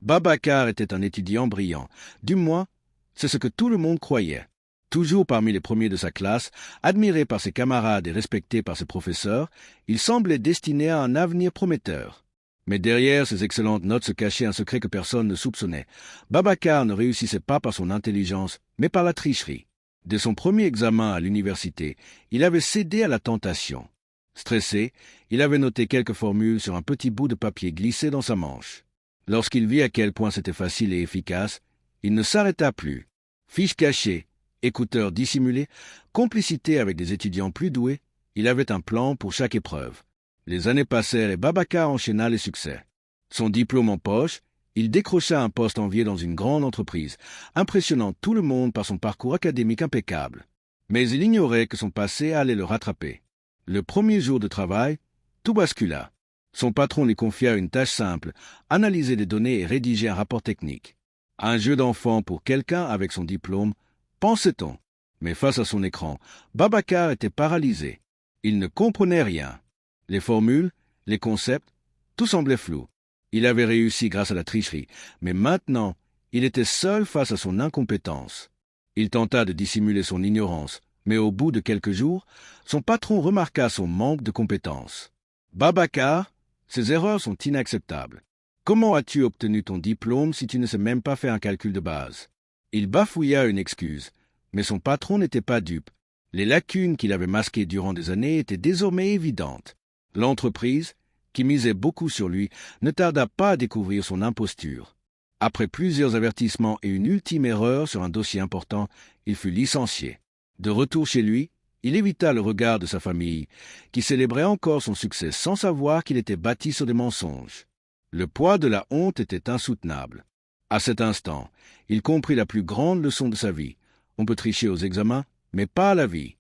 Babacar était un étudiant brillant. Du moins, c'est ce que tout le monde croyait. Toujours parmi les premiers de sa classe, admiré par ses camarades et respecté par ses professeurs, il semblait destiné à un avenir prometteur. Mais derrière ses excellentes notes se cachait un secret que personne ne soupçonnait. Babacar ne réussissait pas par son intelligence, mais par la tricherie. Dès son premier examen à l'université, il avait cédé à la tentation. Stressé, il avait noté quelques formules sur un petit bout de papier glissé dans sa manche. Lorsqu'il vit à quel point c'était facile et efficace, il ne s'arrêta plus. Fiches cachées, écouteurs dissimulés, complicité avec des étudiants plus doués, il avait un plan pour chaque épreuve. Les années passèrent et Babacar enchaîna les succès. Son diplôme en poche, il décrocha un poste envié dans une grande entreprise, impressionnant tout le monde par son parcours académique impeccable. Mais il ignorait que son passé allait le rattraper. Le premier jour de travail, tout bascula. Son patron lui confia une tâche simple, analyser des données et rédiger un rapport technique. Un jeu d'enfant pour quelqu'un avec son diplôme, pensait-on. Mais face à son écran, Babacar était paralysé. Il ne comprenait rien. Les formules, les concepts, tout semblait flou. Il avait réussi grâce à la tricherie, mais maintenant, il était seul face à son incompétence. Il tenta de dissimuler son ignorance, mais au bout de quelques jours, son patron remarqua son manque de compétences. « Babacar, ces erreurs sont inacceptables. Comment as-tu obtenu ton diplôme si tu ne sais même pas faire un calcul de base ?» Il bafouilla une excuse, mais son patron n'était pas dupe. Les lacunes qu'il avait masquées durant des années étaient désormais évidentes. L'entreprise, qui misait beaucoup sur lui, ne tarda pas à découvrir son imposture. Après plusieurs avertissements et une ultime erreur sur un dossier important, il fut licencié. De retour chez lui, il évita le regard de sa famille, qui célébrait encore son succès sans savoir qu'il était bâti sur des mensonges. Le poids de la honte était insoutenable. À cet instant, il comprit la plus grande leçon de sa vie. On peut tricher aux examens, mais pas à la vie.